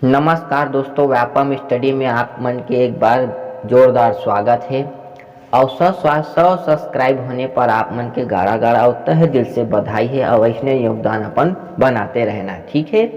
नमस्कार दोस्तों, व्यापम स्टडी में आप मन के एक बार जोरदार स्वागत है। और 100 सब्सक्राइब होने पर आप मन के गाड़ा गाड़ा होता है, दिल से बधाई है। और वैसने योगदान अपन बनाते रहना, ठीक है।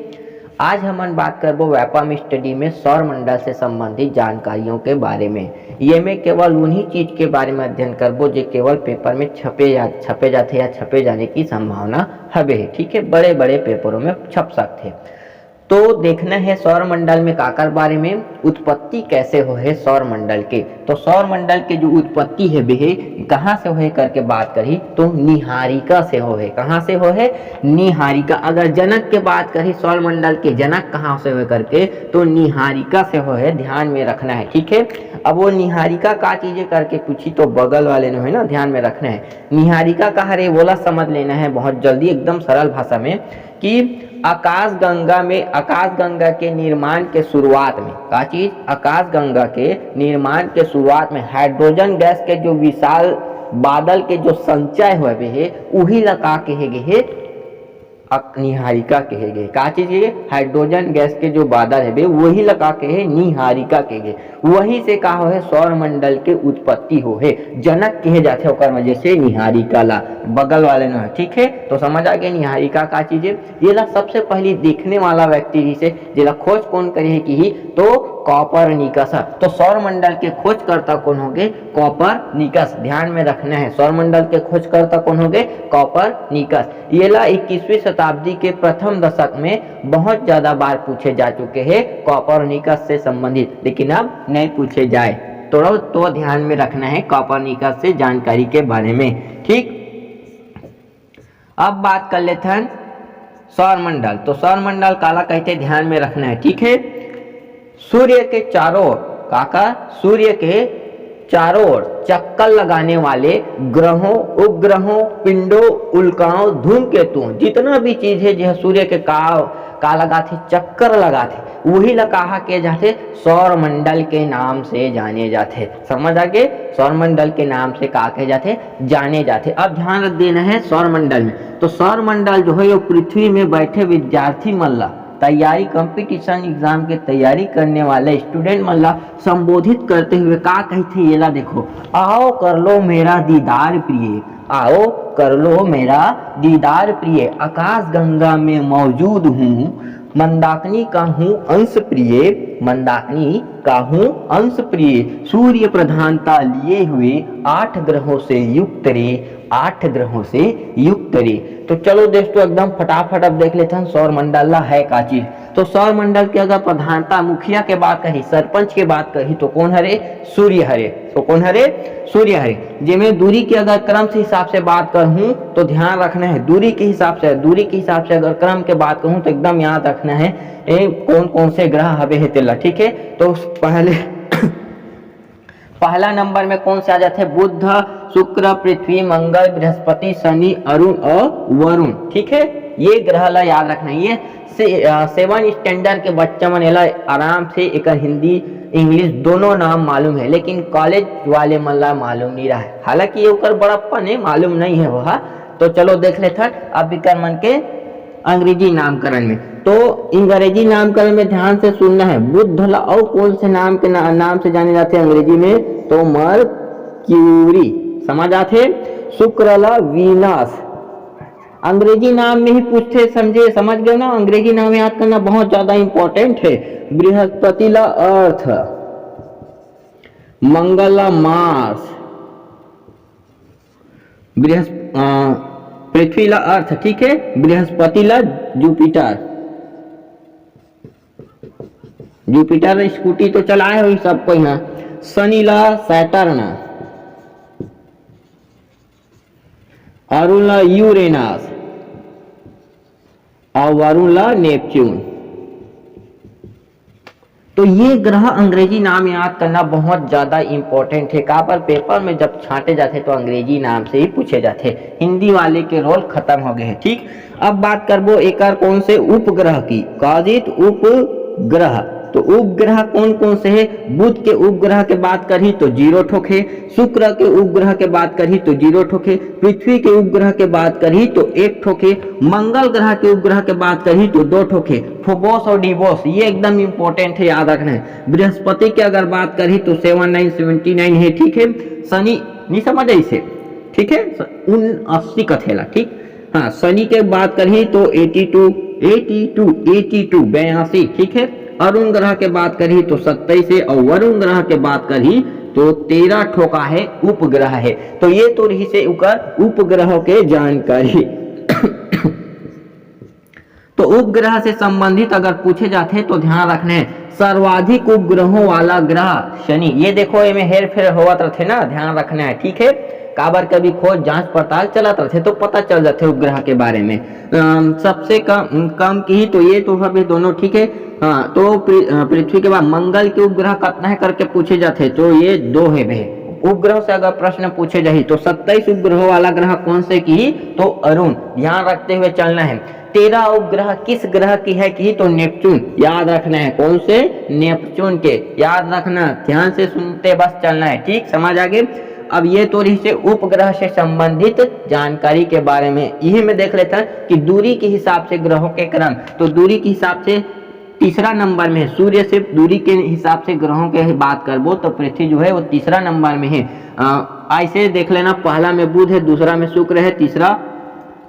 आज हम बात करबो व्यापम स्टडी में सौर मंडल से संबंधित जानकारियों के बारे में। ये में केवल उन्हीं चीज के बारे में अध्ययन करबो जो केवल पेपर में छपे जाते या छपे जाने की संभावना हवे है, ठीक है। बड़े बड़े पेपरों में छप सकते हैं। तो देखना है सौर मंडल में काकर बारे में, उत्पत्ति कैसे हो है सौर मंडल के। तो सौर मंडल के जो उत्पत्ति है वे कहाँ से हो है करके बात करी तो निहारिका से हो है। कहाँ से हो है? निहारिका। अगर जनक के बात करी सौर मंडल के जनक कहाँ से हो करके तो निहारिका से हो है, ध्यान में रखना है, ठीक है। अब वो निहारिका का चीजें करके पूछी तो बगल वाले ने है ना, ध्यान में रखना है। निहारिका कहाँ रे बोला समझ लेना है बहुत जल्दी, एकदम सरल भाषा में कि आकाशगंगा के निर्माण के शुरुआत में का चीज, आकाशगंगा के निर्माण के शुरुआत में हाइड्रोजन गैस के जो विशाल बादल के जो संचय हुए है वही लगा कहे गए निहारिका कहे गए। का चीज है? हाइड्रोजन गैस के जो बादल है वही लगा के है निहारिका कहे गए। वही से का हो है सौर मंडल के उत्पत्ति हो है, जनक कहे जाते ओकर वजह से निहारिका ला बगल वाले न है, ठीक है। तो समझ आ गया निहारिका का चीज है। ये ला सबसे पहले देखने वाला व्यक्ति से जेला खोज कौन करे है कि तो कॉपरनिकस। तो सौर मंडल के खोजकर्ता कौन होंगे? कॉपरनिकस। ध्यान में रखना है, सौर मंडल के खोजकर्ता कौन होंगे? कॉपरनिकस। ये ला 21वीं शताब्दी के प्रथम दशक में बहुत ज्यादा बार पूछे जा चुके हैं कॉपरनिकस से संबंधित, लेकिन अब नहीं पूछे जाए तो ध्यान में रखना है कॉपरनिकस से जानकारी के बारे में, ठीक। अब बात कर लेते हैं सौर मंडल। तो सौर मंडल काला कहते ध्यान में रखना है, ठीक है। सूर्य के चारों काका सूर्य के चारों ओर चक्कर लगाने वाले ग्रहों, उपग्रहों, पिंडों, उल्काओं, धूमकेतुओं, जितना भी चीज है जो सूर्य के का लगाते चक्कर लगाते वही लगा के जाते सौर मंडल के नाम से जाने जाते। समझ आगे? सौर मंडल के नाम से का के जाते जाने जाते। अब ध्यान रख देना है सौर मंडल में। तो सौर मंडल जो है वो पृथ्वी में बैठे विद्यार्थी मल्ला तैयारी कंपटीशन एग्जाम के तैयारी करने वाले स्टूडेंट मल्ला संबोधित करते हुए का कहते ये ला देखो, आओ कर लो मेरा दीदार प्रिय, आओ कर लो मेरा दीदार प्रिय, आकाश गंगा में मौजूद हूँ, मंदाकिनी का हूँ अंश प्रिय, मंदाकिनी का हूँ अंश प्रिय, सूर्य प्रधानता लिए हुए 8 ग्रहों से युक्त रे, 8 ग्रहों से युक्त रे। तो चलो दोस्तों एकदम फटाफट अब देख लेते हैं सौर मंडल है का चीज। तो सौर मंडल के अगर प्रधानता मुखिया के बात कही, सरपंच के बात कही तो कौन हरे? सूर्य हरे। तो कौन हरे? सूर्य हरे। जिसमें दूरी की अगर क्रम से हिसाब से बात कहूं तो ध्यान रखना है दूरी के हिसाब से अगर क्रम के बात कहूं तो एकदम याद रखना है कौन कौन से ग्रह हवे है तेला, ठीक है। तो पहला नंबर में कौन से आ जाते हैं? बुध, शुक्र, पृथ्वी, मंगल, बृहस्पति, शनि, अरुण और वरुण, ठीक है। ये ग्रह ला याद रखना है। ये 7 स्टैंडर्ड के बच्चा मन एला आराम से एक हिंदी इंग्लिश दोनों नाम मालूम है, लेकिन कॉलेज वाले मन ला मालूम नहीं रहा है। हालांकि ये ऊपर बड़प्पन है, मालूम नहीं है वह। तो चलो देख लेते हैं अब विकर मन के अंग्रेजी नामकरण में। तो अंग्रेजी नामकरण में ध्यान से सुनना है। बुध ला और कौन से नाम से जाने जाते हैं अंग्रेजी में? तो मरक्यूरी, समझ आते। शुक्र ला वीनस, अंग्रेजी नाम में ही पूछते, समझे? समझ गए ना? अंग्रेजी नाम याद करना बहुत ज्यादा इंपॉर्टेंट है। बृहस्पति ला अर्थ, मंगल ला मार्स, पृथ्वी ला अर्थ, ठीक है। बृहस्पति ला जुपिटर, जुपिटर स्कूटी तो चलाए हुई सबको यहाँ। शनि ला सैटर्न, अरुण ला यूरेनस और वरुण ला नेपच्यून। तो ये ग्रह अंग्रेजी नाम याद करना बहुत ज्यादा इंपॉर्टेंट है। कहाँ पर? पेपर में जब छांटे जाते तो अंग्रेजी नाम से ही पूछे जाते, हिंदी वाले के रोल खत्म हो गए हैं, ठीक। अब बात करबो एक कौन से उपग्रह की, काजित उपग्रह। तो उपग्रह कौन कौन से है? बुध के उपग्रह के बात करी तो 0 ठोक है, शुक्र के उपग्रह के बात करी तो 0 ठोक है, पृथ्वी के उपग्रह के बात करी तो 1 ठोक है, मंगल ग्रह के उपग्रह के बात करी तो 2 ठोक है। फोबोस और डिबोस ये एकदम इंपॉर्टेंट है, याद रखना है। बृहस्पति की अगर बात करी तो 79 है, ठीक है। शनि नहीं समझ इसे, ठीक है, 80 कथेला, ठीक। हाँ, शनि के बात करी तो 82, ठीक है। अरुण ग्रह के बात करी तो 27 है, और वरुण ग्रह के बात करी तो 13 ठोका है, उपग्रह है। तो ये तो रही से उपग्रहों के जानकारी। तो उपग्रह से संबंधित अगर पूछे जाते हैं तो ध्यान रखना है, सर्वाधिक उपग्रहों वाला ग्रह शनि। ये देखो ये में हेर फेर होवत रहते ना, ध्यान रखना है, ठीक है। काबर कभी खोज जांच पड़ताल चलत रहते तो पता चल जाते उपग्रह के बारे में। सबसे कम की ही तो ये तो सब दोनों, ठीक है। हाँ, तो पृथ्वी के बाद मंगल के उपग्रह कितना है करके पूछे जाते तो ये 2 है भे। उपग्रह से अगर प्रश्न पूछे जाए तो 27 उपग्रह वाला ग्रह कौन से की? तो अरुण, ध्यान रखते हुए चलना है। 13 उपग्रह किस ग्रह की है की? तो नेपच्यून, याद रखना है। कौन से? नेपच्यून के, याद रखना, ध्यान से सुनते बस चलना है, ठीक, समझ आ गए। अब ये तो रही से उपग्रह से संबंधित जानकारी के बारे में। यही में देख लेते हैं कि दूरी के हिसाब से ग्रहों के क्रम, तो दूरी के हिसाब से तीसरा नंबर में है। सूर्य से दूरी के हिसाब से ग्रहों के बात करबो तो पृथ्वी जो है वो तीसरा नंबर में है। ऐसे देख लेना, पहला में बुध है, दूसरा में शुक्र है, तीसरा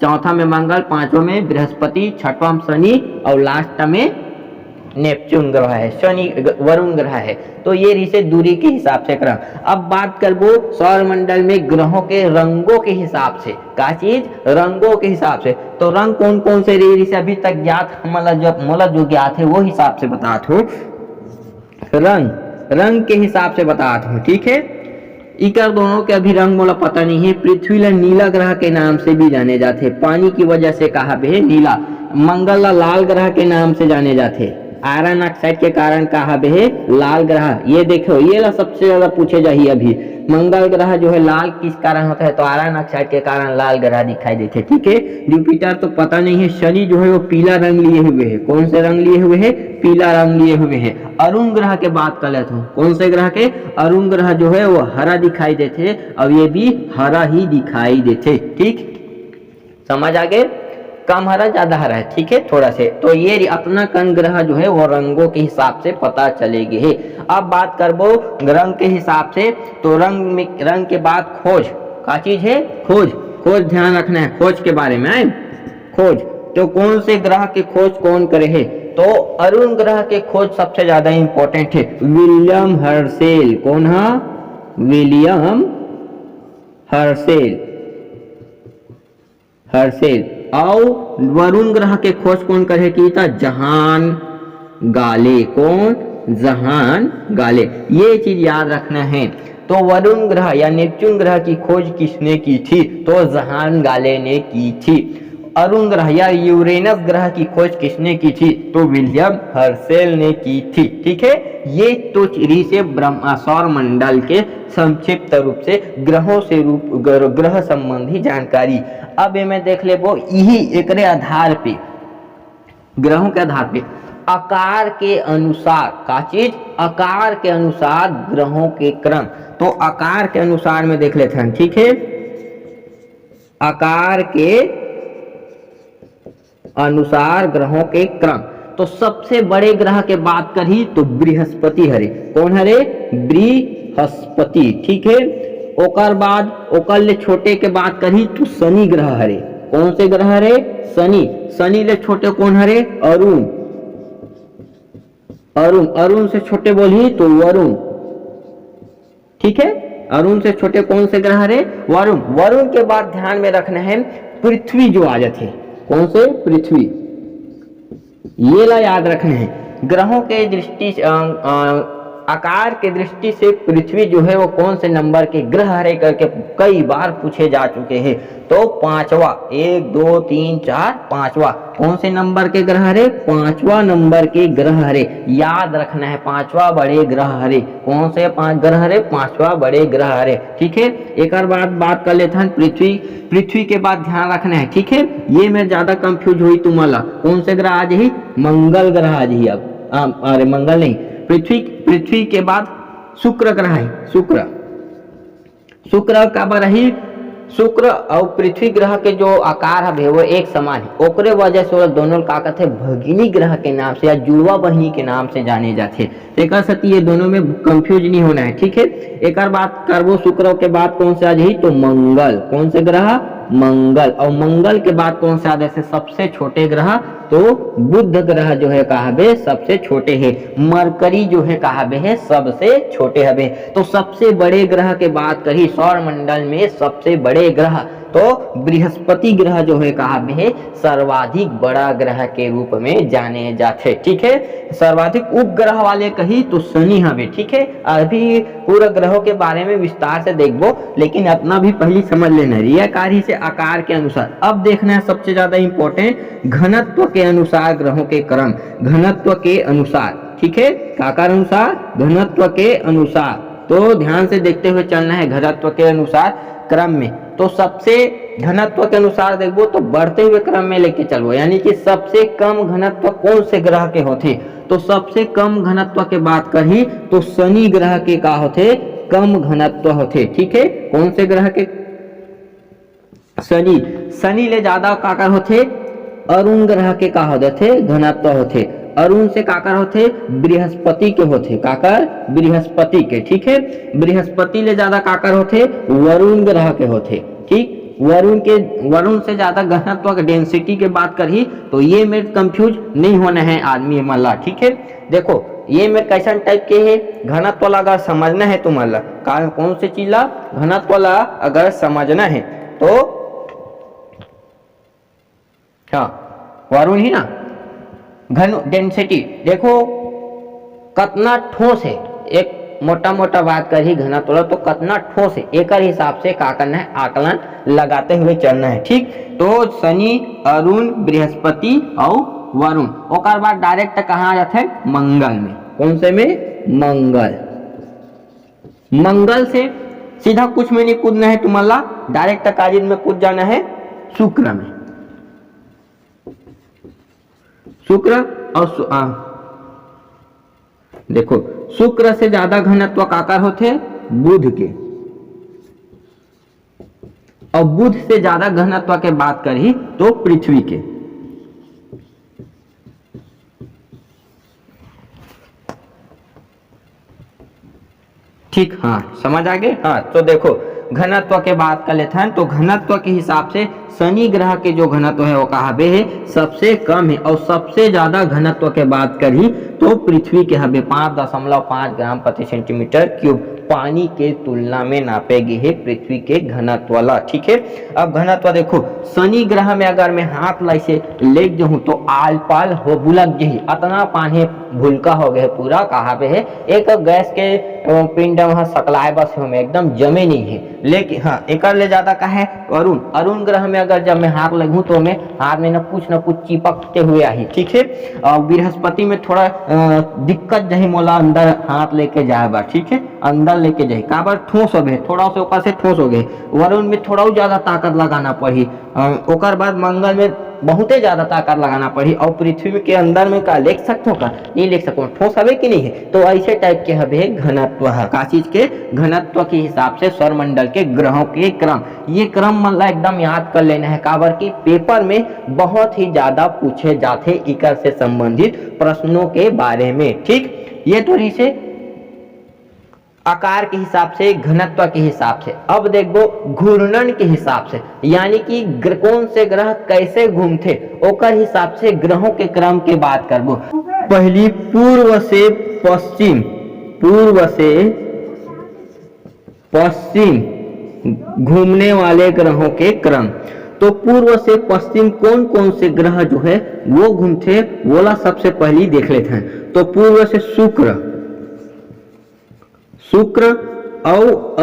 चौथा में मंगल, पांचवा में बृहस्पति, छठवां में शनि और लास्ट में नेपच्यून ग्रह है, शनि वरुण ग्रह है। तो ये रिसे दूरी के हिसाब से क्रम। अब बात करबो सौर मंडल में ग्रहों के रंगों के हिसाब से। का चीज? रंगों के हिसाब से। तो रंग कौन कौन से रिसे अभी तक ज्ञात, मतलब जो ज्ञात है वो हिसाब से बताता हूँ। रंग के हिसाब से बताता हूँ, ठीक है। इकर दोनों के अभी रंग मोला पता नहीं है। पृथ्वी ला नीला ग्रह के नाम से भी जाने जाते, पानी की वजह से कहा बे नीला। मंगल ला लाल ग्रह के नाम से जाने जाते, आयरन ऑक्साइड के कारण कहा बे लाल ग्रह। ये देखो, ये ला सबसे ज्यादा पूछे जाइए अभी। मंगल ग्रह जो है लाल किस कारण होता है? तो आयरन ऑक्साइड के कारण लाल ग्रह दिखाई देते, ठीक है। जुपिटर तो पता नहीं है। शनि जो है वो पीला रंग लिए हुए है। कौन से रंग लिए हुए है? पीला रंग लिए हुए है। अरुण ग्रह के बात कर लेते हो। कौन से ग्रह के? अरुण ग्रह जो है वो हरा दिखाई देते, और ये भी हरा ही दिखाई देते, ठीक, समझ आ गए। कम हरा ज्यादा हरा है, ठीक है, थोड़ा से। तो ये अपना कण ग्रह जो है वो रंगों के हिसाब से पता चलेगी है। अब बात करबो रंग के हिसाब से, तो रंग के बाद खोज का चीज है? खोज ध्यान रखना है खोज के बारे में। खोज तो कौन से ग्रह की खोज कौन करे है? तो अरुण ग्रह के खोज सबसे ज्यादा इंपॉर्टेंट है, विलियम हर्शेल। कौन है? William Herschel. और वरुण ग्रह के खोज कौन करे की था? जहान गाले। कौन? जहान गाले। ये चीज याद रखना है। तो वरुण ग्रह या नेपच्यून ग्रह की खोज किसने की थी? तो जहान गाले ने की थी। अरुण ग्रह या यूरेनस ग्रह की खोज किसने की थी? तो विलियम हर्शेल ने की थी, ठीक है। ये तो से सौर मंडल के संक्षिप्त रूप से ग्रहों से ग्रह संबंधी जानकारी। अब मैं देख ले वो यही एक आधार पे, ग्रहों के आधार पे आकार के अनुसार का चीज? आकार के अनुसार ग्रहों के क्रम। तो आकार के अनुसार में देख लेते हैं, ठीक है। आकार के अनुसार ग्रहों के क्रम। तो सबसे बड़े ग्रह के बात करी तो बृहस्पति हरे। कौन हरे? बृहस्पति, ठीक है। ओकर बाद ओकर ले छोटे के बात करी तो शनि ग्रह हरे। कौन से ग्रह हरे? शनि ले छोटे कौन हरे? अरुण से छोटे बोली तो वरुण, ठीक है। अरुण से छोटे कौन से ग्रह हरे? वरुण के बाद ध्यान में रखना है पृथ्वी जो आ जाते। कौन से? पृथ्वी। ये ला याद रखना है। ग्रहों के दृष्टि आकार के दृष्टि से पृथ्वी जो है वो कौन से नंबर के ग्रह हरे करके कई बार पूछे जा चुके हैं। तो पांचवा, 1 2 3 4 पांचवा कौन से नंबर के ग्रह हरे? पांचवा नंबर के ग्रह हरे। याद रखना है, पांचवा बड़े ग्रह हरे। कौन से 5 ग्रह हरे? पांचवा बड़े ग्रह हरे, ठीक है। एक और बात कर लेते हैं पृथ्वी के बाद ध्यान रखना है, ठीक है। ये में ज्यादा कंफ्यूज हुई तुम्हारा। कौन से ग्रह आज ही? मंगल ग्रह आज ही। अब अरे मंगल नहीं, पृथ्वी के बाद शुक्र ग्रह है। शुक्र का रही, शुक्र और पृथ्वी ग्रह के जो आकार है वो एक समान है, ओकरे वजह से दोनों का कहते भगिनी ग्रह के नाम से या जुड़वा बहिनी के नाम से जाने जाते। एक साथ ये दोनों में कंफ्यूज नहीं होना है, ठीक है। एक बात करबो, शुक्र के बाद कौन से आ जाही तो मंगल। कौन से ग्रह? मंगल। और मंगल के बाद कौन से आ जाए सबसे छोटे ग्रह तो बुध ग्रह जो है कहाबे सबसे छोटे है, मरकरी जो है कहाबे है सबसे छोटे हबे। तो सबसे बड़े ग्रह के बात करी सौर मंडल में सबसे बड़े ग्रह तो बृहस्पति ग्रह जो है कहाबे है सर्वाधिक बड़ा ग्रह के रूप में जाने जाते, ठीक है। सर्वाधिक उपग्रह वाले कही तो शनि हबे, ठीक है। अभी पूरा ग्रहों के बारे में विस्तार से देखबो, लेकिन अपना भी पहले समझ लेना रेखाकारी से आकार के अनुसार। अब देखना है सबसे ज्यादा इंपॉर्टेंट घनत्व के अनुसार ग्रहों के क्रम, घनत्व के अनुसार, ठीक है। आकार अनुसार, घनत्व के अनुसार, तो ध्यान से देखते हुए चलना है घनत्व के अनुसार क्रम में। तो सबसे घनत्व के अनुसार देखो तो बढ़ते हुए क्रम में लेके चलो, यानी कि सबसे कम घनत्व कौन से ग्रह के होते तो सबसे कम घनत्व के बात करी तो शनि ग्रह के का होते कम घनत्व होते, ठीक है। कौन से ग्रह के? शनि ले ज्यादा काकर होते अरुण ग्रह के का होते घनत्व होते। अरुण से काकर होते बृहस्पति के होते, काकर बृहस्पति के, ठीक है। बृहस्पति ले ज्यादा काकर होते वरुण ग्रह के होते, ठीक। वरुण से ज्यादा घनत्व के डेंसिटी के बात करी तो ये मेरे कंफ्यूज नहीं होना है आदमी मल्ला, ठीक है। देखो ये मेरे कैसन टाइप के है घनत्व वाला अगर समझना है तुम्हारा कौन से चीज ला घनत्व वाला अगर समझना है तो हाँ वरुण ही ना। घन डेंसिटी देखो कितना ठोस है, एक मोटा मोटा बात करी घनत्व तो कितना ठोस है एक हिसाब से का करना है आकलन लगाते हुए चलना है, ठीक। तो शनि, अरुण, बृहस्पति और वरुण, और बाद डायरेक्ट कहाँ आ जाते हैं मंगल में। कौन से में? मंगल से सीधा कुछ में नहीं कूदना है तुम्हारा, डायरेक्ट काजिद में कूद जाना है शुक्र में। शुक्र और देखो शुक्र से ज्यादा घनत्व काकर होते बुध के, और बुध से ज्यादा घनत्व के बात करी तो पृथ्वी के। ठीक, हाँ समझ आ गए। हाँ तो देखो घनत्व के बात कर लेते हैं तो घनत्व के हिसाब से शनि ग्रह के जो घनत्व है वो कहाबे है सबसे कम है, और सबसे ज्यादा घनत्व के बात करी तो पृथ्वी के हबे 5.5 ग्राम प्रति सेंटीमीटर क्यूब पानी के तुलना में नापे गए है पृथ्वी के घनत्व वाला, ठीक है। अब घनत्व देखो शनि ग्रह में अगर मैं हाथ लाइसे ले जाऊं तो आल पाल हो बुलक जही अतना पानी भूलका हो गए पूरा कहाँ पे है एक गैस के पिंड वहां सकलाए बस हमें एकदम जमे नहीं है। लेकिन हाँ एक ले ज्यादा का है अरुण ग्रह में अगर जब मैं हाथ लगूं तो मैं हाथ में न कुछ चिपकते हुए आई, ठीक है। और बृहस्पति में थोड़ा दिक्कत जही मोला अंदर हाथ लेके जाए बार, ठीक है, अंदर लेके जाए का बार ठोस हो गए थोड़ा से ऊपर से ठोस हो गए। वरुण में थोड़ा ज्यादा ताकत लगाना पड़ी, ओकर बाद मंगल में बहुत ज्यादा ताकत लगाना पड़ी, और पृथ्वी के अंदर में का लिख सकते हो का नहीं लिख सको ठोस हवे कि नहीं है। तो ऐसे टाइप के हवे घनत्व है का चीज के घनत्व के हिसाब से सौरमंडल के ग्रहों के क्रम, ये क्रम मतलब एकदम याद कर लेना है काबर की पेपर में बहुत ही ज्यादा पूछे जाते इकर से संबंधित प्रश्नों के बारे में, ठीक। ये थोड़ी से आकार के हिसाब से घनत्व के हिसाब से। अब देखो घूर्णन के हिसाब से, यानी कि कौन से ग्रह कैसे घूमते ओकर हिसाब से ग्रहों के क्रम के बात करबो। पहली पूर्व से पश्चिम घूमने वाले ग्रहों के क्रम। तो पूर्व से पश्चिम कौन कौन से ग्रह जो है वो घूमते बोला सबसे पहले देख लेते हैं। तो पूर्व से शुक्र और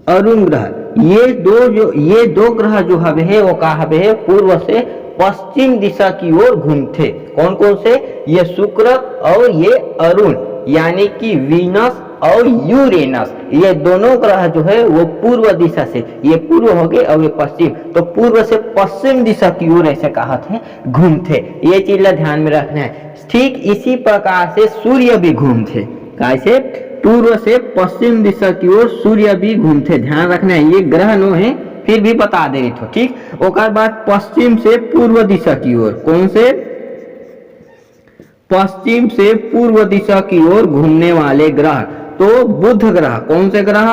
अरुण ग्रह, ये दो ग्रह जो हवे है वो का हवे है पूर्व से पश्चिम दिशा की ओर घूमते। कौन कौन से? ये शुक्र और ये अरुण, यानी कि वीनस और यूरेनस, ये दोनों ग्रह जो है वो पूर्व दिशा से, ये पूर्व हो गए और ये पश्चिम, तो पूर्व से पश्चिम दिशा की ओर ऐसे कहा थे घूमते, ये चीज ध्यान में रखना है। ठीक इसी प्रकार से सूर्य भी घूमते, कैसे? पूर्व से पश्चिम दिशा की ओर सूर्य भी घूमते, ध्यान रखना है। ये ग्रह नो है, फिर भी बता दे रही थो, ठीक। ओकर बाद पश्चिम से पूर्व दिशा की ओर, कौन से? पश्चिम से पूर्व दिशा की ओर घूमने वाले ग्रह, तो बुध ग्रह, कौन से ग्रह?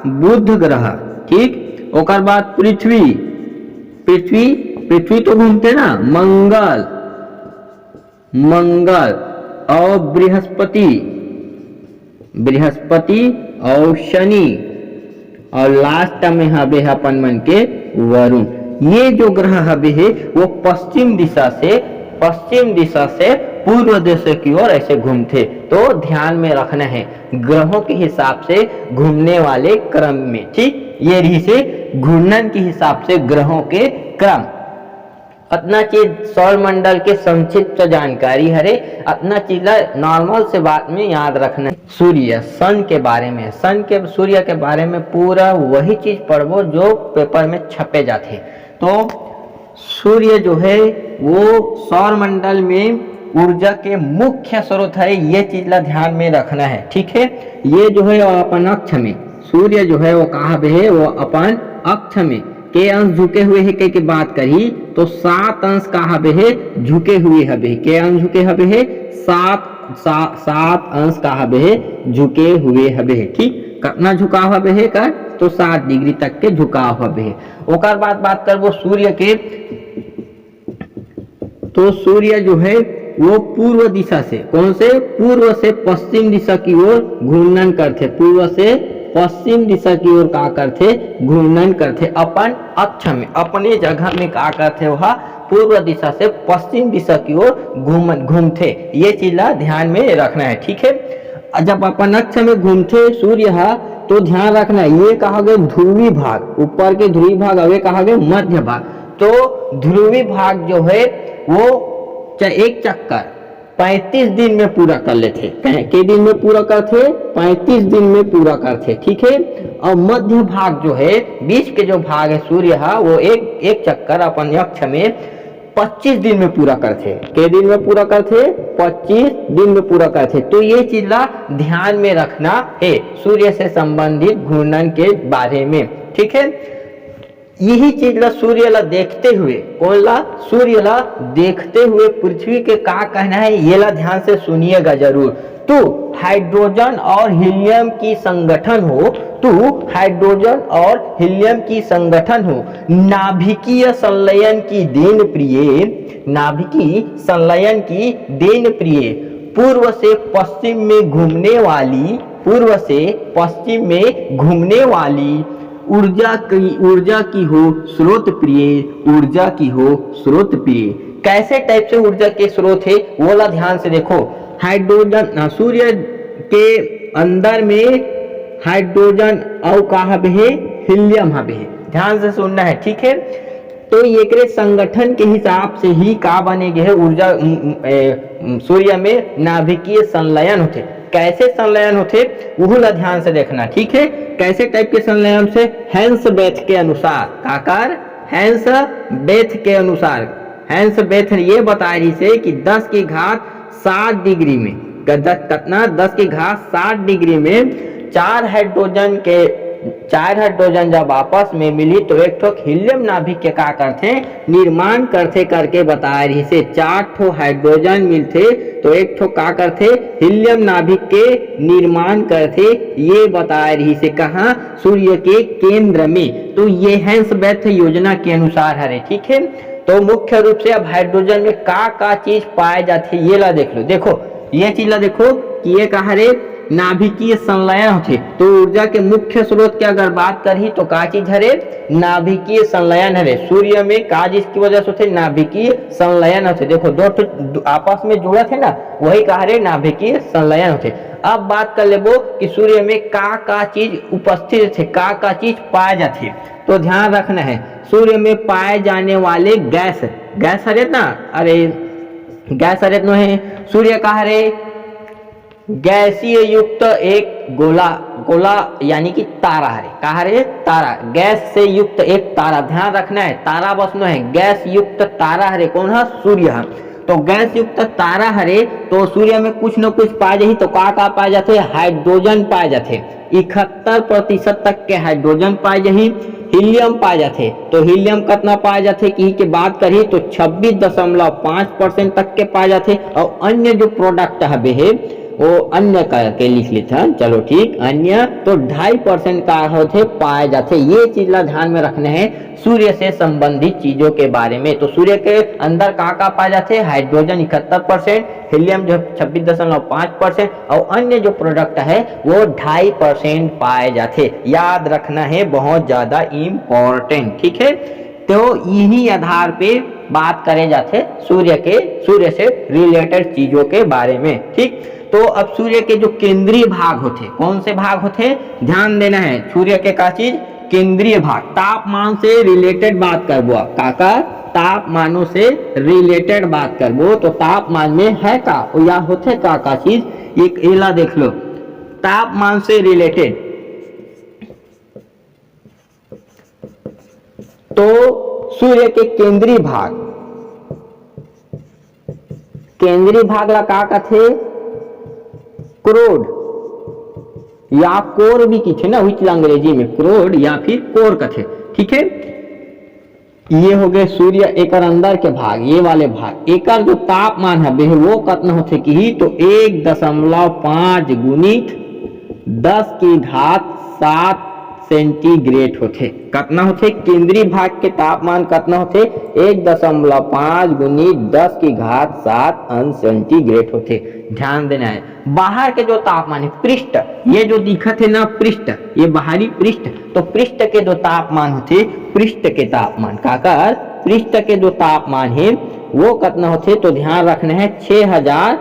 बुध ग्रह, ठीक। ओकर बाद पृथ्वी, पृथ्वी पृथ्वी तो घूमते ना, मंगल, मंगल और बृहस्पति, बृहस्पति और शनि, और लास्ट में हबे अपन मन के वरुण। ये जो ग्रह हबे है वो पश्चिम दिशा से पूर्व दिशा की ओर ऐसे घूमते, तो ध्यान में रखना है ग्रहों के हिसाब से घूमने वाले क्रम में, ठीक। ये रही से घूर्णन के हिसाब से ग्रहों के क्रम। अपना चीज सौर मंडल के संक्षिप्त जानकारी हरे, अपना चीज नॉर्मल से बात में याद रखना। सूर्य, सन के बारे में, सन के सूर्य के बारे में पूरा वही चीज पढ़ो जो पेपर में छपे जाते। तो सूर्य जो है वो सौर मंडल में ऊर्जा के मुख्य स्रोत है, ये चीज ला ध्यान में रखना है, ठीक है। ये जो है अपन अक्ष में, सूर्य जो है वो कहाँ पे है? वो अपन अक्ष में के अंश झुके हुए है के बात करी तो 7 अंश कहाँ पे है? झुके हुए हबे, के अंश झुके हबे है 7 अंश कहाँ पे है? झुके हुए हबे है, ठीक। कितना झुकाव हबे है कर? तो 7 डिग्री तक के झुकाव हबे है। ओकर बाद बात करबो सूर्य के, तो सूर्य जो है वो पूर्व दिशा से, कौन से? पूर्व से पश्चिम दिशा की ओर घूर्णन करते, पूर्व से पश्चिम दिशा की ओर का करते? घूर्णन करते। अपन अक्ष में, अपने जगह में का करते? वह पूर्व दिशा से पश्चिम दिशा की ओर घूमते, ये चीज ध्यान में रखना है, ठीक है। जब अपन अक्ष में घूमते सूर्य तो ध्यान रखना है, ये कहा गया ध्रुवी भाग, ऊपर के ध्रुवी भाग, और ये कहा गया मध्य भाग। तो ध्रुवी भाग जो है वो एक चक्कर 35 दिन में पूरा कर लेते, के दिन में पूरा करते? 35 दिन में पूरा करते, ठीक है। और मध्य भाग जो है, बीच के जो भाग है सूर्य वो एक चक्कर अपन अक्ष में 25 दिन में पूरा करते, के दिन में पूरा करते? 25 दिन में पूरा करते। तो ये चीज ध्यान में रखना है सूर्य से संबंधित घूर्णन के बारे में, ठीक है। यही चीज सूर्य ला देखते हुए, कौन ला? सूर्य ला देखते हुए पृथ्वी के का कहना है, ये ला ध्यान से सुनिएगा जरूर। तू हाइड्रोजन और हीलियम की संगठन हो, तू हाइड्रोजन और हीलियम की संगठन हो, नाभिकीय संलयन की देन प्रिय, नाभिकीय संलयन की देन प्रिय, पूर्व से पश्चिम में घूमने वाली, पूर्व से पश्चिम में घूमने वाली, ऊर्जा की हो स्रोत प्रिय, ऊर्जा की हो स्रोत प्रिय। कैसे टाइप से ऊर्जा के स्रोत है वो ला ध्यान से देखो। हाइड्रोजन, सूर्य के अंदर में हाइड्रोजन और कहाँ पे है? हीलियम हबे है, ध्यान से सुनना है, ठीक है। तो ये संगठन के हिसाब से ही का बनेगे है ऊर्जा, सूर्य में नाभिकीय संलयन होते। कैसे संलयन होते वो ला ध्यान से देखना, ठीक है। कैसे टाइप के संलयन से? हैंस बेथ के अनुसार, काकर? हैंस बेथ के अनुसार, हैंस बेथ ये बता रही से कि 10 की घात 7 डिग्री में, कितना? 10 की घात 7 डिग्री में 4 हाइड्रोजन जब आपस में मिली तो एक ठो हीलियम नाभिक के का करते? निर्माण करते करके बता रही से 4 ठो हाइड्रोजन मिलते तो एक ठो का करते? हीलियम नाभिक के निर्माण करते, ये बता रही से कहा? सूर्य के केंद्र में। तो ये हैंस बेथ योजना के अनुसार है, ठीक है। तो मुख्य रूप से अब हाइड्रोजन में का चीज पाए जाते ये ला देख लो। देखो ये चीज ला देखो कि ये कहा रे नाभिकीय संलयन होते। तो ऊर्जा के मुख्य स्रोत की अगर बात करी तो का चीज हरे? नाभिकीय संलयन हरे। सूर्य में का चीज की वजह से होते? नाभिकीय संलयन होते। देखो दो आपस में जुड़े थे ना, वही कहा रे नाभिकीय संलयन होते। अब बात कर लेबो कि सूर्य में का चीज उपस्थित थे, का चीज पाए जाते। तो ध्यान रखना है सूर्य में पाए जाने वाले गैस हरे ना, अरे गैस हरे नो है। सूर्य का हरे गैसीय युक्त एक गोला, गोला यानी कि तारा है, कहा रे तारा, गैस से युक्त एक तारा, ध्यान रखना है तारा बसनो है, गैस युक्त तारा हरे कौन है, सूर्य है। तो गैस युक्त तारा हरे तो सूर्य में कुछ न कुछ पाए जाही, तो का पाए जाते, हाइड्रोजन पाए जाते, 71% तक के हाइड्रोजन पाए जाही, हीलियम पाए जाते, तो हीलियम कितना पाए जाते की बात करी तो 26.5% तक के पाए जाते, और अन्य जो प्रोडक्ट है वो अन्य करके लिख लेते हैं, चलो ठीक, अन्य तो 2.5% का होते पाए जाते। ये चीज ला ध्यान में रखने हैं सूर्य से संबंधित चीजों के बारे में। तो सूर्य के अंदर का पाए जाते, हाइड्रोजन 71%, हीलियम जो 26.5% और अन्य जो प्रोडक्ट है वो 2.5% पाए जाते। याद रखना है, बहुत ज्यादा इम्पोर्टेंट, ठीक है। तो इन्हीं आधार पे बात करे जाते सूर्य से रिलेटेड चीजों के बारे में, ठीक। तो अब सूर्य के जो केंद्रीय भाग होते, कौन से भाग होते, ध्यान देना है, सूर्य के का चीज, केंद्रीय भाग, तापमान से रिलेटेड बात करबो, काका तापमानों से रिलेटेड बात करबो, तो तापमान में है का या होते का चीज, एक एला देख लो, तापमान से रिलेटेड, तो सूर्य के केंद्रीय भाग ला का कथे, क्रोड या कोर भी किथे ना, विच अंग्रेजी में क्रोड या फिर कोर कथे, ठीक है। ये हो गए सूर्य, एक अंदर के भाग, ये वाले भाग, एक जो तापमान है वो कितना होते की तो 1.5 गुणित 10⁻7 सेंटीग्रेड होते, कितना होते, केंद्रीय भाग के तापमान कितना होते, 1.5 गुणित 10⁻7 अंश सेंटीग्रेड होते। ध्यान देना है, बाहर के जो तापमान है, पृष्ठ, ये जो दिखत है ना पृष्ठ, ये बाहरी पृष्ठ, तो पृष्ठ के जो तापमान होते, पृष्ठ के तापमान काकर, पृष्ठ के जो तापमान है वो कितना होते, तो ध्यान रखना है 6000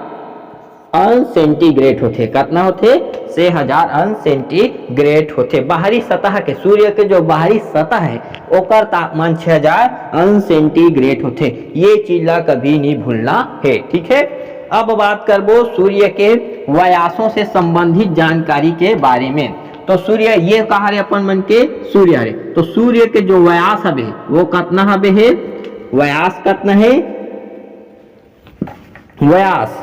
अंश सेंटीग्रेड होते, कितना होते, 6000 अंश सेंटीग्रेड होते। बाहरी सतह के, सूर्य के जो बाहरी सतह है ओकर तापमान 6000 अंश सेंटीग्रेड होते। ये चीज ला कभी नहीं भूलना है, ठीक है। अब बात करबो सूर्य के व्यासों से संबंधित जानकारी के बारे में। तो सूर्य ये कहा रे अपन मन के सूर्य रे, तो सूर्य के जो व्यास हबे वो कितना हबे है, व्यास कितना है, व्यास,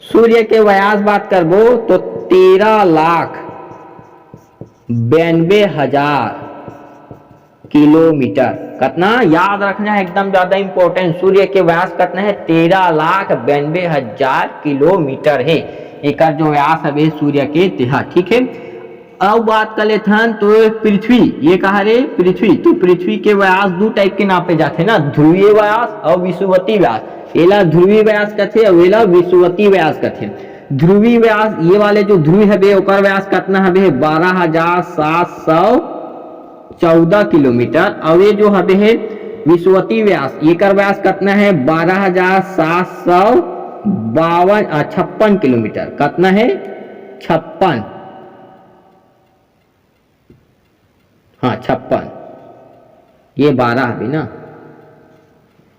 सूर्य के व्यास बात करबो तो 13,92,000 किलोमीटर, कितना याद रखना है, एकदम ज्यादा इंपॉर्टेंट, सूर्य के व्यास कितना है, 13,92,000 किलोमीटर है, एक जो व्यास है सूर्य के तेहा, ठीक है। अब बात कर लेते हैं तो पृथ्वी, ये कहा रे पृथ्वी, तो पृथ्वी के व्यास दो टाइप के नापे जाते हैं ना, ध्रुवीय व्यास और विषुवतीय व्यास, एला ध्रुवीय व्यास कथे और एला विषुवतीय व्यास कथे। ध्रुवीय व्यास, ये वाले जो ध्रुव है ओकर व्यास कितना है, 12,714 किलोमीटर, और ये जो है विषुवतीय व्यास, ये कर व्यास कितना है, 12,756 किलोमीटर, कितना है, 56, हाँ 56, ये 12 है ना,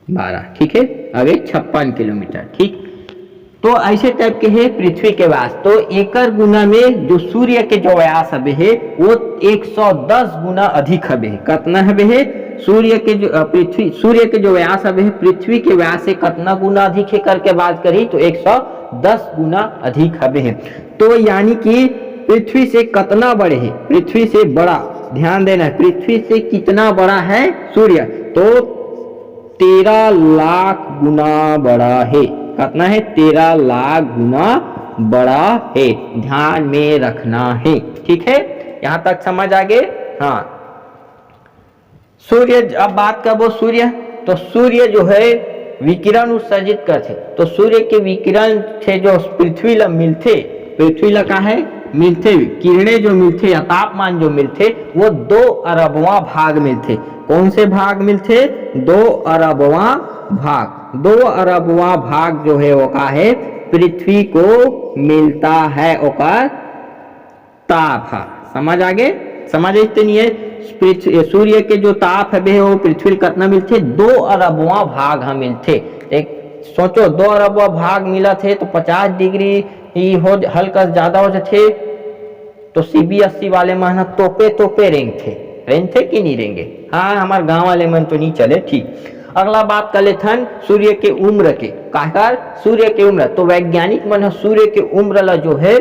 12, ठीक है, अभी 56 किलोमीटर, ठीक। तो ऐसे टाइप के है पृथ्वी के व्यास, तो एकड़ गुना में जो सूर्य के जो व्यास हबे है वो 110 गुना अधिक हबे है, कितना हबे है, सूर्य के जो व्यास हबे है पृथ्वी के व्यास से कितना गुना अधिक है करके बात करी तो 110 गुना अधिक हबे है। तो यानी कि पृथ्वी से कितना बड़े है, पृथ्वी से बड़ा, ध्यान देना, पृथ्वी से कितना बड़ा है सूर्य, तो 13 लाख गुना बड़ा है, कितना है, 13 लाख गुना बड़ा है, ध्यान में रखना है, ठीक है, यहां तक समझ आ गए। हाँ, सूर्य, अब बात करबो सूर्य, तो सूर्य जो है विकिरण उत्सर्जित करते, तो सूर्य के विकिरण से जो पृथ्वी ला मिलते, पृथ्वी ला का है मिलते, किरणें जो मिलते या तापमान जो मिलते वो 2 अरबवां भाग मिलते। कौन से भाग मिलते, 2 अरबवां भाग, 2 अरबवां भाग जो है वो का है पृथ्वी को मिलता है, ओकर ताप है, समझ आगे, समझ इतने नहीं है, सूर्य के जो ताप है वो पृथ्वी कितना मिलते, 2 अरबवां भाग हम मिलते। एक सोचो 2 अरब भाग मिला थे तो 50 डिग्री ही हो हल्का ज्यादा हो जाते तो CBSE वाले मन तोपे रेंग थे कि नहीं रेंगे। हाँ हमारे गांव वाले मन तो नहीं चले। ठीक, अगला बात कर लेथन सूर्य के उम्र के कहकर सूर्य के उम्र। तो वैज्ञानिक मन सूर्य के उम्र ला जो है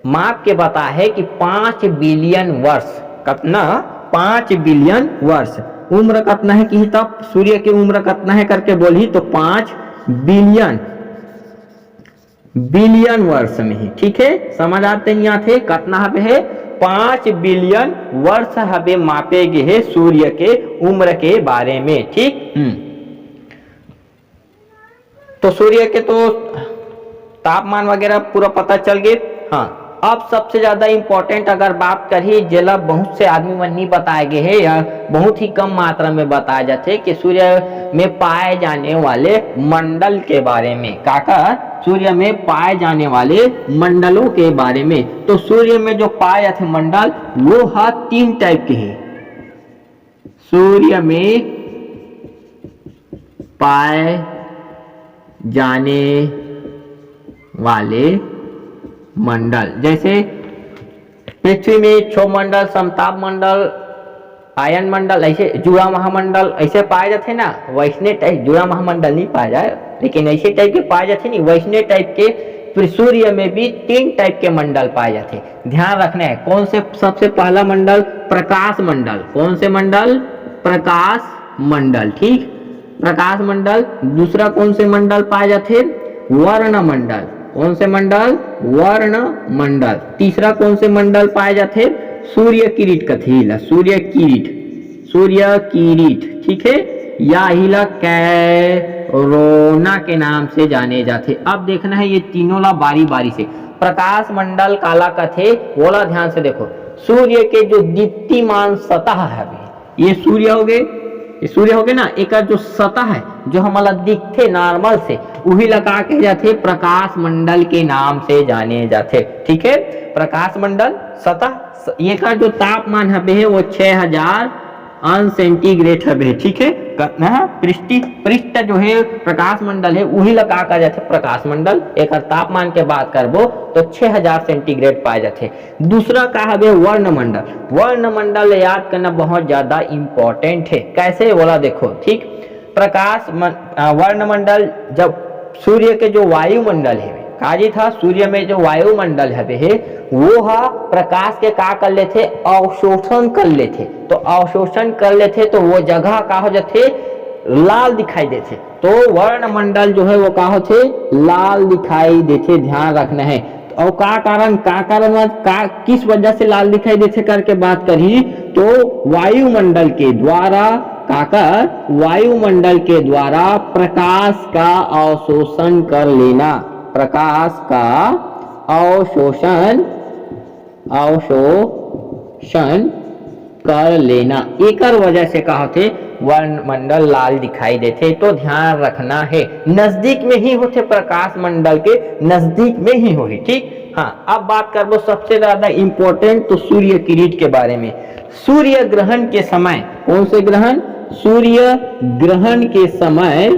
माप के बता है कि 5 बिलियन वर्ष। कितना? 5 बिलियन वर्ष। उम्र कितना है कि तब सूर्य की उम्र कितना है करके बोली तो 5 बिलियन वर्ष में ही। ठीक है, समझ आते नहीं आते कितना हबे है 5 बिलियन वर्ष हबे मापे गए है सूर्य के उम्र के बारे में। ठीक, तो सूर्य के तो तापमान वगैरह पूरा पता चल गए। हाँ, अब सबसे ज्यादा इंपॉर्टेंट अगर बात करी जेला बहुत से आदमी मन नहीं बताए गए हैं या बहुत ही कम मात्रा में बताया जाते कि सूर्य में पाए जाने वाले मंडल के बारे में। काका सूर्य में पाए जाने वाले मंडलों के बारे में। तो सूर्य में जो पाए जाते मंडल वो 3 टाइप के हैं। सूर्य में पाए जाने वाले मंडल जैसे पृथ्वी में क्षोभ मंडल, समताप मंडल, आयन मंडल, ऐसे जुड़ा महामंडल ऐसे पाए जाते ना। वैष्णव टाइप जुड़ा महामंडल नहीं पाया जाए लेकिन ऐसे टाइप के पाए जाते नहीं। वैष्णव टाइप के फिर सूर्य में भी 3 टाइप के मंडल पाए जाते। ध्यान रखना है कौन से सबसे पहला मंडल प्रकाश मंडल। कौन से मंडल? प्रकाश मंडल। ठीक, प्रकाश मंडल। दूसरा कौन से मंडल पाए जाते? वर्ण मंडल। कौन से मंडल? वर्ण मंडल। तीसरा कौन से मंडल पाए जाते? सूर्य किरीट कथीला सूर्य किरीट। ठीक है, या हिला कैरोना के नाम से जाने जाते। अब देखना है ये तीनों ला बारी बारी से। प्रकाश मंडल काला कथे बोला, ध्यान से देखो। सूर्य के जो दीप्तिमान सतह है ये सूर्य हो गए, ना। एक जो सतह है जो हमारा दिखते नॉर्मल से वही लगा के जाते प्रकाश मंडल के नाम से जाने जाते। ठीक है, प्रकाश मंडल सतह ये का जो तापमान है वो 6000 अंश सेंटीग्रेड है। ठीक है, पृष्ठ जो है प्रकाश मंडल है वही लगा कर जाते प्रकाश मंडल। एक तापमान के बात करबो तो 6000 सेंटीग्रेड पाए जाते। दूसरा का है वर्ण मंडल। वर्ण मंडल याद करना बहुत ज्यादा इंपॉर्टेंट है। कैसे बोला देखो। ठीक, वर्ण मंडल जब सूर्य के जो वायुमंडल है काजी था सूर्य में जो वायुमंडल है वो प्रकाश के का कर लेते अवशोषण कर लेते। तो अवशोषण कर लेते तो वो जगह का हो जाते लाल दिखाई देते। तो वर्ण मंडल जो है वो का होते लाल दिखाई देते। ध्यान रखना है। और किस वजह से लाल दिखाई देते करके बात करी तो वायुमंडल के द्वारा वायुमंडल के द्वारा प्रकाश का अवशोषण कर लेना। प्रकाश का अवशोषण कर लेना एक वजह से का होते वर्णमंडल लाल दिखाई देते। तो ध्यान रखना है नजदीक में ही होते प्रकाश मंडल के नजदीक में ही होगी। ठीक, हाँ अब बात करबो सबसे ज्यादा इंपॉर्टेंट तो सूर्य किरीट के बारे में। सूर्य ग्रहण के समय कौन से ग्रहण? सूर्य ग्रहण के समय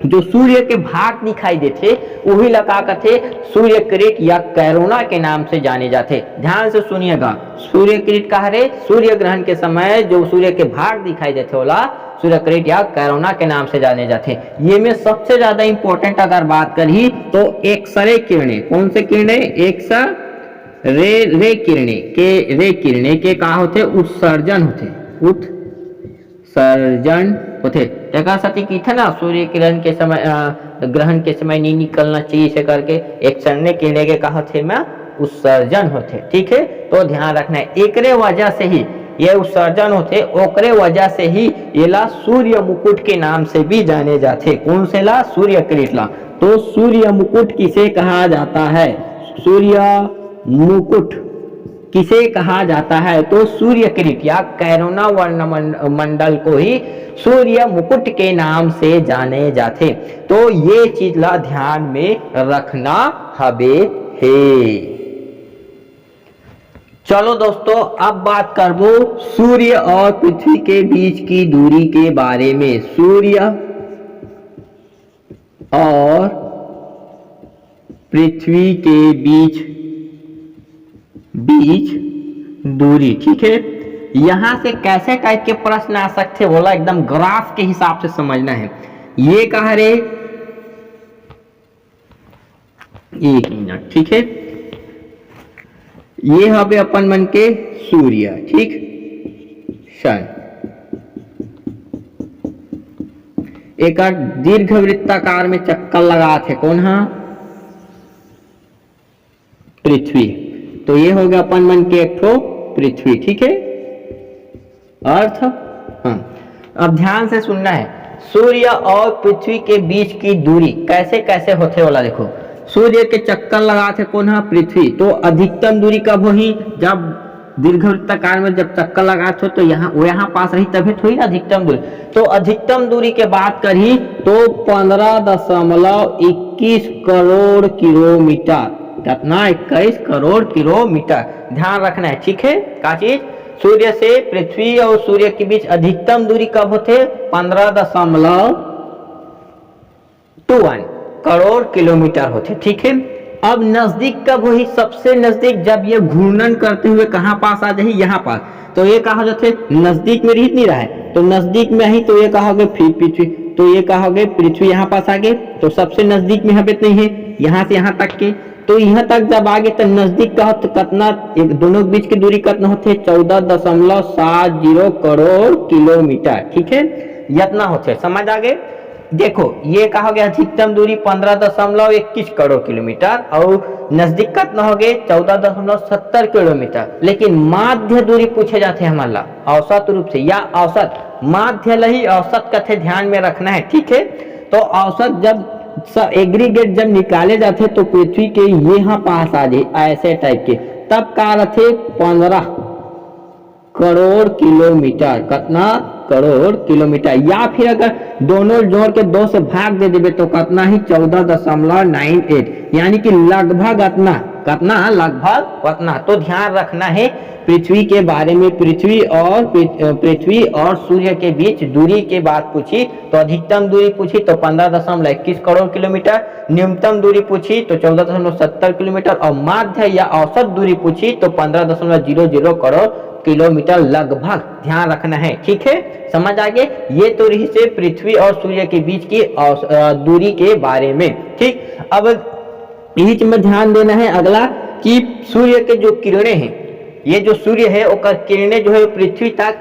जो सूर्य के भाग दिखाई देते वही लगा करते सूर्य किरीट या कैरोना के नाम से जाने जाते। ध्यान से सुनिएगा। सूर्य किरीट का है सूर्य ग्रहण के समय जो सूर्य के भाग दिखाई देते होला सूर्य किरीट या कैरोना के नाम से जाने जाते। ये में सबसे ज्यादा इंपॉर्टेंट अगर बात करी तो एक्सरे किरणें। कौन से किरणें? रे किरणें के का होते उत्सर्जन होते। देखा सती की था ना सूर्य किरण के समय ग्रहण के समय नहीं निकलना चाहिए इसे करके एक्सरे किरणें के कहा थे में उत्सर्जन होते। ठीक है, तो ध्यान रखना है एकरे वजह से ही ये उत्सर्जन होते ओकरे वजह से ही ये ला सूर्य मुकुट के नाम से भी जाने जाते। कौन से ला? सूर्य किरीट ला। तो सूर्य मुकुट किसे कहा जाता है? सूर्य मुकुट किसे कहा जाता है? तो सूर्य किरीट या कैरोना वर्ण मंडल को ही सूर्य मुकुट के नाम से जाने जाते। तो ये चीज ला ध्यान में रखना हबे है। चलो दोस्तों अब बात करबो सूर्य और पृथ्वी के बीच की दूरी के बारे में। सूर्य और पृथ्वी के बीच दूरी। ठीक है, यहां से कैसे टाइप के प्रश्न आ सकते बोला, एकदम ग्राफ के हिसाब से समझना है। ये कहा रे, 1 मिनट। ठीक है, ये हवे अपन मन के सूर्य, ठीक, सन। एक दीर्घ वृत्ताकार में चक्कर लगा थे, कौन? हा, पृथ्वी। तो ये हो गया अपन मन के एक ठो पृथ्वी। ठीक है, अर्थ। हाँ, अब ध्यान से सुनना है, सूर्य और पृथ्वी के बीच की दूरी कैसे कैसे होते वाला देखो। सूर्य के चक्कर लगाते कौन? है पृथ्वी। तो अधिकतम दूरी कब होगी? जब दीर्घवृत्ताकार में जब चक्कर लगाते हो तो यहाँ पास रही तभी थोड़ी अधिकतम दूरी। तो अधिकतम दूरी के बात करी तो 15.21 करोड़ किलोमीटर। कितना? 21 करोड़ किलोमीटर। ध्यान रखना है, ठीक है। क्या चीज? सूर्य से पृथ्वी और सूर्य के बीच अधिकतम दूरी कब होते? 15.21 करोड़ किलोमीटर होते। ठीक है, अब नजदीक कब हुई? सबसे नजदीक जब ये घूर्णन करते हुए कहां पास आ जाए? यहाँ पास। तो ये कहा जाते नजदीक में रह नहीं रहा है, तो नजदीक में ही तो ये कहोगे पृथ्वी, तो ये कहोगे पृथ्वी यहाँ पास आ गए, तो सबसे नजदीक में हबे नहीं है, यहाँ से यहाँ तक के। तो यहाँ तक जब आगे तो नजदीक का तो कितना, एक दोनों के बीच की दूरी कितना होते? 14.70 करोड़ किलोमीटर। ठीक है, इतना होते। समझ आ गए? देखो ये कहा गया अधिकतम दूरी 15.21 करोड़ किलोमीटर और नजदीक कितना हो गए? 14.70 किलोमीटर। लेकिन माध्य दूरी पूछे जाते हैं हमारा औसत रूप से, या औसत माध्य लही औसत कथे ध्यान में रखना है। ठीक है, तो औसत जब एग्रीगेट जब निकाले जाते तो पृथ्वी के यहाँ पास आ जाए ऐसे टाइप के, तब का रथे 15 करोड़ किलोमीटर। कितना? करोड़ किलोमीटर। या फिर अगर दोनों जोड़ के 2 से भाग दे देवे तो कितना ही? 14.98, यानी कि लगभग इतना। कितना? लगभग उतना। तो ध्यान रखना है पृथ्वी के बारे में। पृथ्वी और सूर्य के बीच दूरी के बात पूछी तो अधिकतम दूरी पूछी तो 15.21 करोड़ किलोमीटर, न्यूनतम दूरी पूछी तो 14.70 किलोमीटर और माध्य या औसत दूरी पूछी तो 15.00 करोड़ किलोमीटर लगभग। ध्यान रखना है, ठीक है। समझ आ गए? ये तो रही से पृथ्वी और सूर्य के बीच की दूरी के बारे में। ठीक, अब बीच में ध्यान देना है अगला कि सूर्य के जो किरणें हैं, ये जो सूर्य है वो किरणें जो है पृथ्वी तक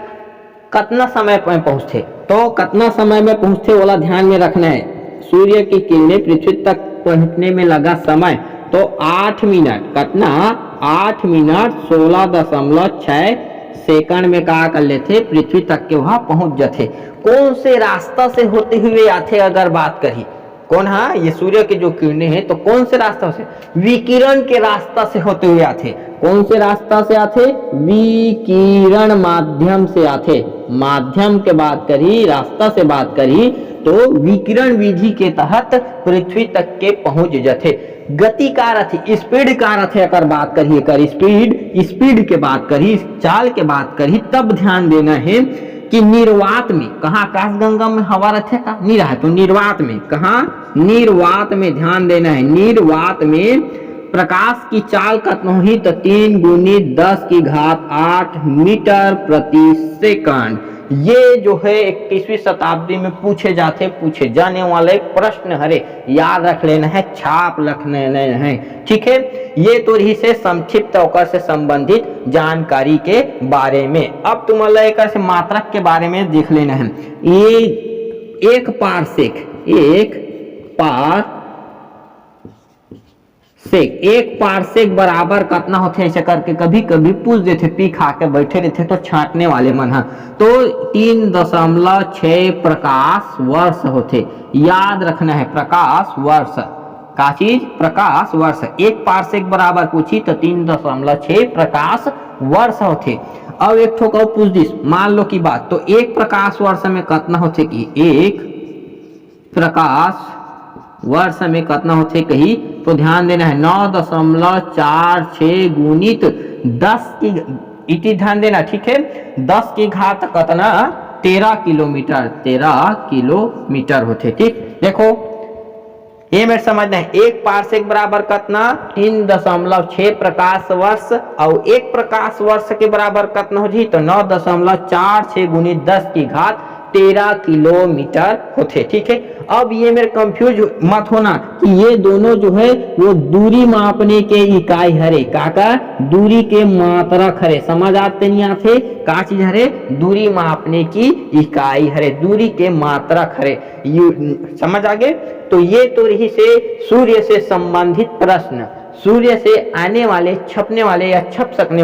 कितना समय में पहुंचते, तो कितना समय में पहुंचते वाला ध्यान में रखना है। सूर्य की किरणें पृथ्वी तक पहुंचने में लगा समय तो 8 मिनट। कितना? 8 मिनट 16.6 सेकंड में कहा कर लेते पृथ्वी तक के वहां पहुंच जाते। कौन से रास्ता से होते हुए आते अगर बात करी? कौन? हाँ, ये सूर्य के जो किरणें हैं तो कौन से रास्ता से? विकिरण के रास्ता से होते हुए आते। कौन से रास्ता से आते? विकिरण माध्यम से आते। माध्यम के बात करी, रास्ता से बात करी तो विकिरण विधि के तहत पृथ्वी तक के पहुंच जाते। गति का अर्थ, स्पीड का अर्थ अगर बात करिए, कर स्पीड के बात करी, चाल के बात करी, तब ध्यान देना है कि निर्वात में, कहा आकाशगंगा में हवा रथे का नहीं रहा, तो निर्वात में, कहा निर्वात में ध्यान देना है। निर्वात में प्रकाश की चाल कितना ही तो 3 × 10⁸ मीटर प्रति सेकंड। ये जो है 21वीं शताब्दी में पूछे जाने वाले प्रश्न हरे, याद रख लेना है, छाप रख लेना है। ठीक है, ये तो रही से संक्षिप्त होकर से संबंधित जानकारी के बारे में। अब तुम्हारा एक से मात्रक के बारे में देख लेना है। ये एक पारसेक बराबर कितना होते ऐसे करके कभी कभी पूछ देते, पी खा के बैठे रहते तो छांटने वाले मन। तो 3.6 प्रकाश वर्ष होते। याद रखना है, प्रकाश वर्ष का चीज, प्रकाश वर्ष। एक पारसेक बराबर पूछी तो 3.6 प्रकाश वर्ष होते। अब एक ठोक और पूछ दिस, मान लो की बात, तो एक प्रकाश वर्ष में कितना होते कि एक प्रकाश वर्ष में कितना होते कही, तो ध्यान देना है 9.46 गुणित 10 की इति ध्यान देना। ठीक है, 10 की घात कितना? 13 किलोमीटर। 13 किलोमीटर होते। ठीक, देखो ये मेरे समझना है। 1 पारसेक बराबर कितना 3.6 प्रकाश वर्ष और 1 प्रकाश वर्ष के बराबर कितना हो जी तो 9.46 गुनी 10 की घात 13 किलोमीटर होते। ठीक है, अब ये मेरे कंफ्यूज मत होना कि ये दोनों जो है वो दूरी मापने के इकाई हरे काका दूरी के मात्रक हरे। समझ आते नहीं आते का चीज हरे दूरी मापने की इकाई हरे दूरी के मात्रक हरे। समझ आगे। तो ये तो रही से सूर्य से संबंधित प्रश्न, सूर्य से आने वाले छपने वाले या छप सकने वाले